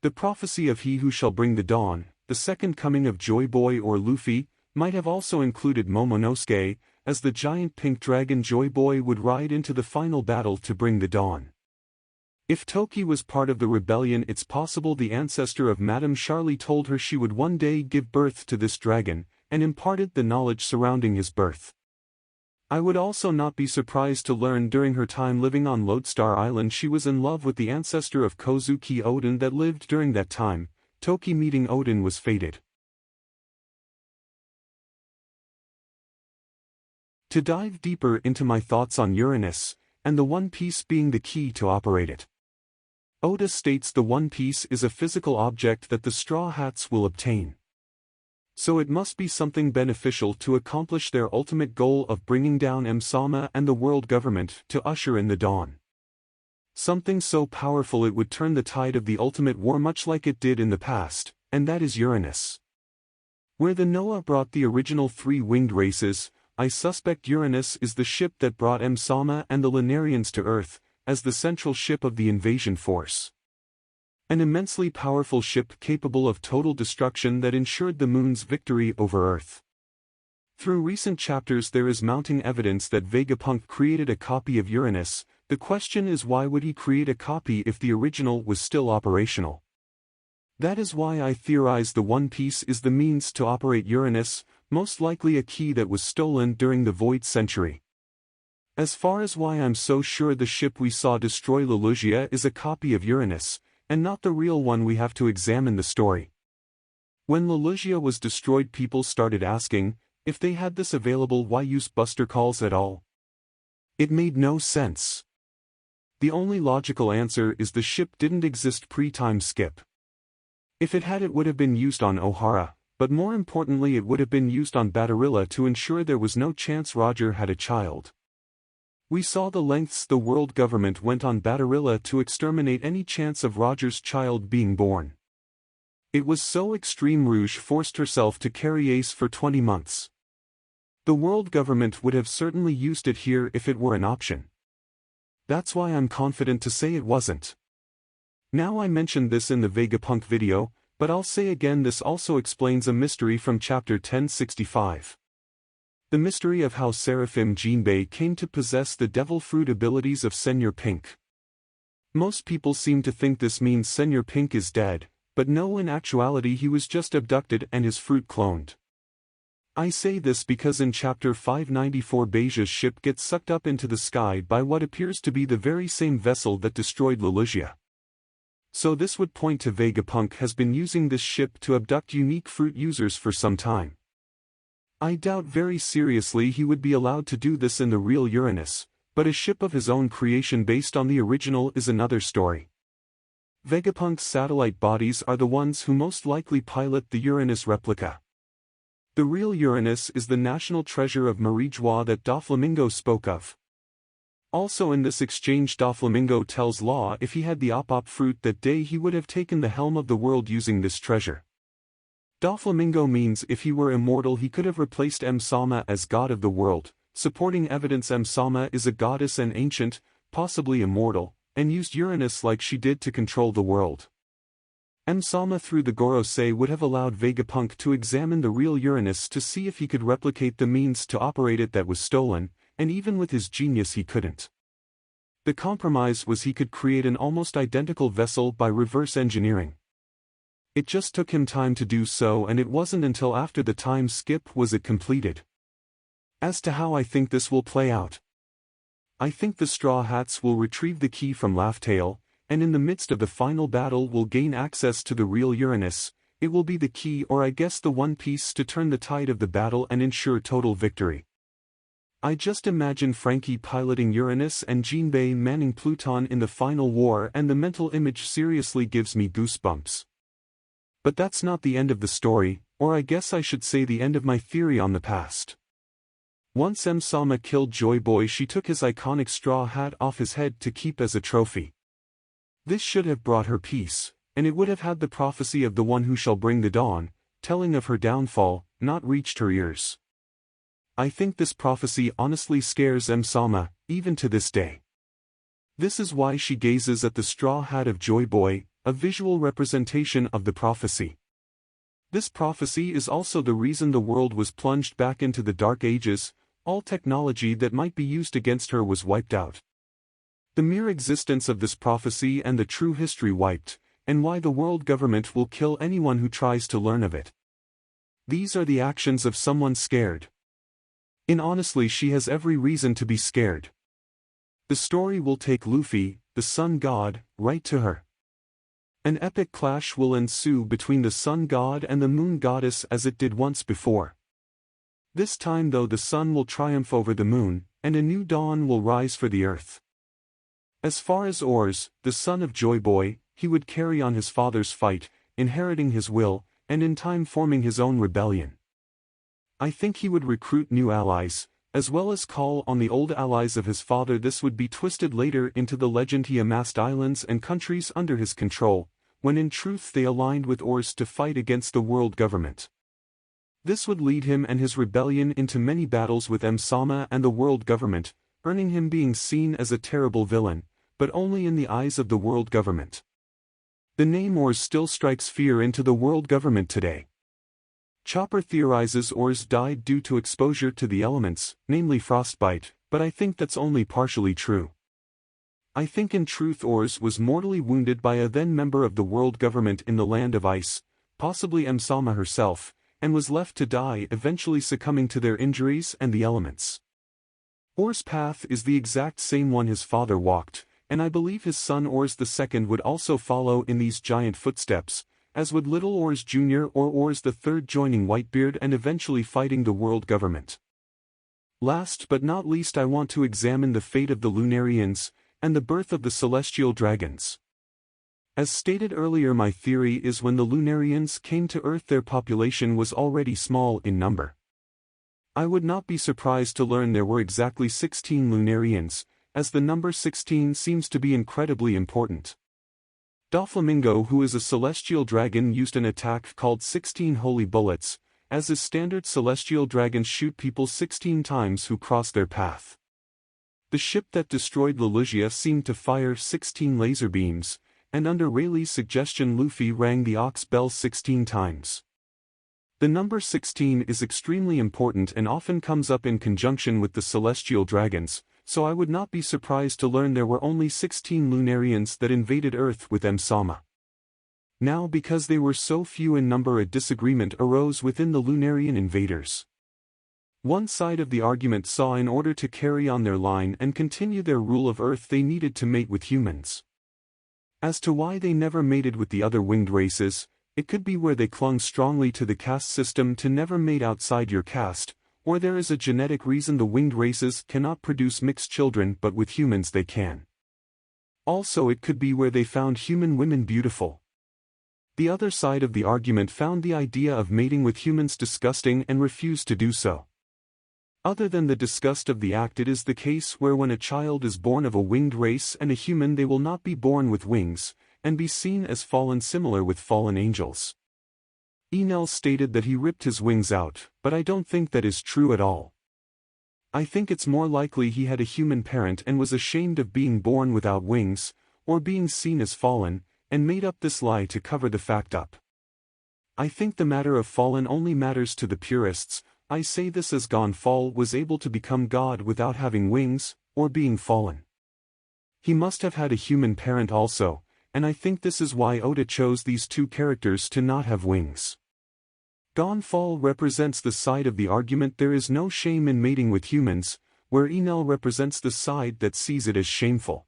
The prophecy of he who shall bring the dawn, the second coming of Joy Boy or Luffy, might have also included Momonosuke, as the giant pink dragon Joy Boy would ride into the final battle to bring the dawn. If Toki was part of the rebellion, it's possible the ancestor of Madame Charlie told her she would one day give birth to this dragon, and imparted the knowledge surrounding his birth. I would also not be surprised to learn during her time living on Lodestar Island she was in love with the ancestor of Kozuki Odin that lived during that time. Toki meeting Odin was fated. To dive deeper into my thoughts on Uranus, and the One Piece being the key to operate it. Oda states the One Piece is a physical object that the Straw Hats will obtain. So it must be something beneficial to accomplish their ultimate goal of bringing down M-sama and the world government to usher in the dawn. Something so powerful it would turn the tide of the ultimate war much like it did in the past, and that is Uranus. Where the Noah brought the original three-winged races, I suspect Uranus is the ship that brought M-sama and the Lunarians to Earth, as the central ship of the invasion force. An immensely powerful ship capable of total destruction that ensured the Moon's victory over Earth. Through recent chapters there is mounting evidence that Vegapunk created a copy of Uranus. The question is, why would he create a copy if the original was still operational? That is why I theorize the One Piece is the means to operate Uranus, most likely a key that was stolen during the Void Century. As far as why I'm so sure the ship we saw destroy Lelougia is a copy of Uranus, and not the real one, we have to examine the story. When Lelougia was destroyed, people started asking, if they had this available, why use Buster Calls at all? It made no sense. The only logical answer is the ship didn't exist pre-time skip. If it had, it would have been used on Ohara, but more importantly it would have been used on Batarilla to ensure there was no chance Roger had a child. We saw the lengths the world government went on Batarilla to exterminate any chance of Roger's child being born. It was so extreme Rouge forced herself to carry Ace for 20 months. The world government would have certainly used it here if it were an option. That's why I'm confident to say it wasn't. Now I mentioned this in the Vegapunk video, but I'll say again, this also explains a mystery from chapter 1065. The mystery of how Seraphim Jinbei came to possess the devil fruit abilities of Senor Pink. Most people seem to think this means Senor Pink is dead, but no, in actuality he was just abducted and his fruit cloned. I say this because in chapter 594 Beija's ship gets sucked up into the sky by what appears to be the very same vessel that destroyed Lelougia. So this would point to Vegapunk has been using this ship to abduct unique fruit users for some time. I doubt very seriously he would be allowed to do this in the real Uranus, but a ship of his own creation based on the original is another story. Vegapunk's satellite bodies are the ones who most likely pilot the Uranus replica. The real Uranus is the national treasure of Marijois that Doflamingo spoke of. Also in this exchange, Doflamingo tells Law if he had the Op-Op fruit that day he would have taken the helm of the world using this treasure. Doflamingo means if he were immortal he could have replaced Msama as god of the world, supporting evidence Msama is a goddess and ancient, possibly immortal, and used Uranus like she did to control the world. Msama through the Gorosei would have allowed Vegapunk to examine the real Uranus to see if he could replicate the means to operate it that was stolen, and even with his genius he couldn't. The compromise was he could create an almost identical vessel by reverse engineering. It just took him time to do so, and it wasn't until after the time skip was it completed. As to how I think this will play out, I think the Straw Hats will retrieve the key from Laugh-Tale, and in the midst of the final battle will gain access to the real Uranus. It will be the key, or I guess the one piece, to turn the tide of the battle and ensure total victory. I just imagine Franky piloting Uranus and Jinbei manning Pluton in the final war, and the mental image seriously gives me goosebumps. But that's not the end of the story, or I guess I should say the end of my theory on the past. Once Msama killed Joy Boy, she took his iconic straw hat off his head to keep as a trophy. This should have brought her peace, and it would have had the prophecy of the one who shall bring the dawn, telling of her downfall, not reached her ears. I think this prophecy honestly scares Msama, even to this day. This is why she gazes at the straw hat of Joy Boy, a visual representation of the prophecy. This prophecy is also the reason the world was plunged back into the Dark Ages. All technology that might be used against her was wiped out. The mere existence of this prophecy and the true history wiped, and why the world government will kill anyone who tries to learn of it. These are the actions of someone scared. And honestly, she has every reason to be scared. The story will take Luffy, the sun god, right to her. An epic clash will ensue between the sun god and the moon goddess as it did once before. This time though the sun will triumph over the moon, and a new dawn will rise for the earth. As far as Ors, the son of Joy Boy, he would carry on his father's fight, inheriting his will, and in time forming his own rebellion. I think he would recruit new allies, as well as call on the old allies of his father. This would be twisted later into the legend he amassed islands and countries under his control, when in truth they aligned with Ors to fight against the world government. This would lead him and his rebellion into many battles with Msama and the world government, earning him being seen as a terrible villain, but only in the eyes of the world government. The name Ors still strikes fear into the world government today. Chopper theorizes Ors died due to exposure to the elements, namely frostbite, but I think that's only partially true. I think in truth Ors was mortally wounded by a then member of the world government in the Land of Ice, possibly Msama herself, and was left to die, eventually succumbing to their injuries and the elements. Ors' path is the exact same one his father walked, and I believe his son Ors II would also follow in these giant footsteps, as would Little Ors Jr. or Ors III joining Whitebeard and eventually fighting the world government. Last but not least, I want to examine the fate of the Lunarians, and the birth of the celestial dragons. As stated earlier, my theory is when the Lunarians came to Earth their population was already small in number. I would not be surprised to learn there were exactly 16 Lunarians, as the number 16 seems to be incredibly important. Doflamingo, who is a celestial dragon, used an attack called 16 Holy Bullets, as is standard. Celestial dragons shoot people 16 times who cross their path. The ship that destroyed Lelougia seemed to fire 16 laser beams, and under Rayleigh's suggestion Luffy rang the Ox Bell 16 times. The number 16 is extremely important and often comes up in conjunction with the celestial dragons, so I would not be surprised to learn there were only 16 Lunarians that invaded Earth with Msama. Now, because they were so few in number, a disagreement arose within the Lunarian invaders. One side of the argument saw in order to carry on their line and continue their rule of Earth they needed to mate with humans. As to why they never mated with the other winged races, it could be where they clung strongly to the caste system to never mate outside your caste, or there is a genetic reason the winged races cannot produce mixed children but with humans they can. Also, it could be where they found human women beautiful. The other side of the argument found the idea of mating with humans disgusting and refused to do so. Other than the disgust of the act, it is the case where when a child is born of a winged race and a human, they will not be born with wings, and be seen as fallen, similar with fallen angels. Enel stated that he ripped his wings out, but I don't think that is true at all. I think it's more likely he had a human parent and was ashamed of being born without wings, or being seen as fallen, and made up this lie to cover the fact up. I think the matter of fallen only matters to the purists. I say this as Gonfal was able to become God without having wings, or being fallen. He must have had a human parent also, and I think this is why Oda chose these two characters to not have wings. Gonfal represents the side of the argument there is no shame in mating with humans, where Enel represents the side that sees it as shameful.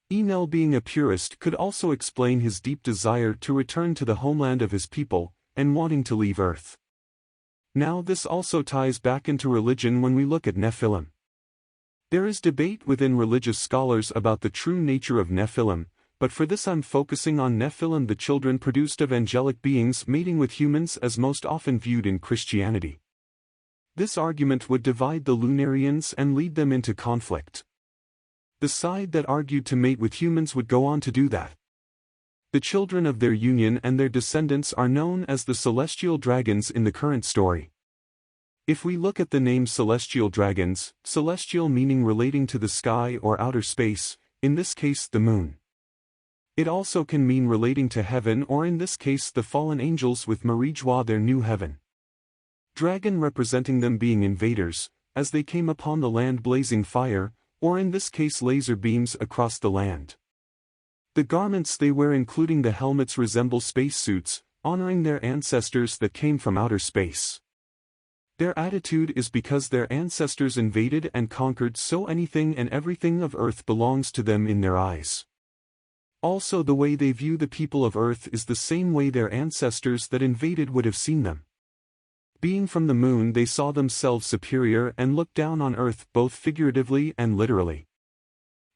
Enel being a purist could also explain his deep desire to return to the homeland of his people, and wanting to leave Earth. Now this also ties back into religion when we look at Nephilim. There is debate within religious scholars about the true nature of Nephilim, but for this I'm focusing on Nephilim, the children produced of angelic beings mating with humans as most often viewed in Christianity. This argument would divide the Lunarians and lead them into conflict. The side that argued to mate with humans would go on to do that. The children of their union and their descendants are known as the celestial dragons in the current story. If we look at the name celestial dragons, celestial meaning relating to the sky or outer space, in this case the moon. It also can mean relating to heaven, or in this case the fallen angels with Marijwa, their new heaven. Dragon representing them being invaders, as they came upon the land blazing fire, or in this case laser beams across the land. The garments they wear including the helmets resemble spacesuits, honoring their ancestors that came from outer space. Their attitude is because their ancestors invaded and conquered, so anything and everything of Earth belongs to them in their eyes. Also the way they view the people of Earth is the same way their ancestors that invaded would have seen them. Being from the moon, they saw themselves superior and looked down on Earth both figuratively and literally.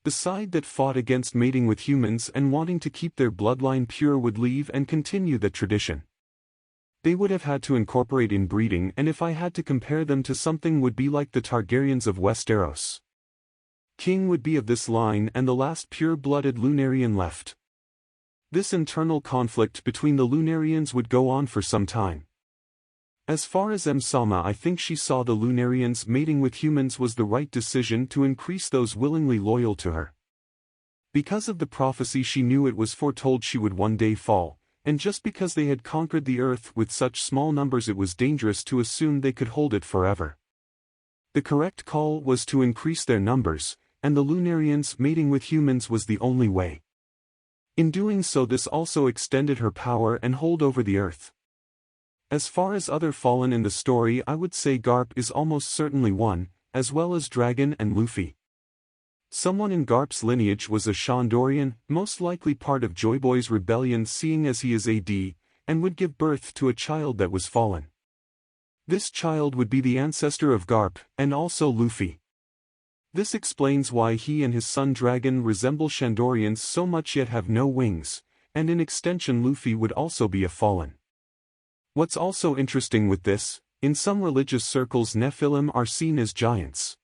The side that fought against mating with humans and wanting to keep their bloodline pure would leave and continue the tradition. They would have had to incorporate inbreeding, and if I had to compare them to something, would be like the Targaryens of Westeros. King would be of this line and the last pure-blooded Lunarian left. This internal conflict between the Lunarians would go on for some time. As far as Msama, I think she saw the Lunarians mating with humans was the right decision to increase those willingly loyal to her. Because of the prophecy, she knew it was foretold she would one day fall, and just because they had conquered the earth with such small numbers, it was dangerous to assume they could hold it forever. The correct call was to increase their numbers, and the Lunarians mating with humans was the only way. In doing so, this also extended her power and hold over the earth. As far as other fallen in the story, I would say Garp is almost certainly one, as well as Dragon and Luffy. Someone in Garp's lineage was a Shandorian, most likely part of Joyboy's rebellion, seeing as he is AD, and would give birth to a child that was fallen. This child would be the ancestor of Garp, and also Luffy. This explains why he and his son Dragon resemble Shandorians so much yet have no wings, and in extension Luffy would also be a fallen. What's also interesting with this, in some religious circles Nephilim are seen as giants.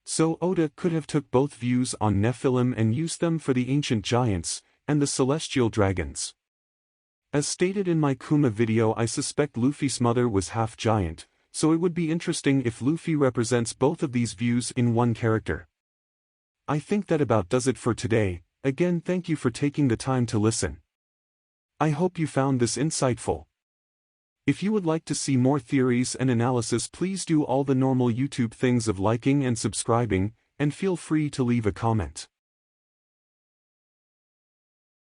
So Oda could have took both views on Nephilim and used them for the ancient giants, and the celestial dragons. As stated in my Kuma video, I suspect Luffy's mother was half giant, so it would be interesting if Luffy represents both of these views in one character. I think that about does it for today. Again, thank you for taking the time to listen. I hope you found this insightful. If you would like to see more theories and analysis, please do all the normal YouTube things of liking and subscribing, and feel free to leave a comment.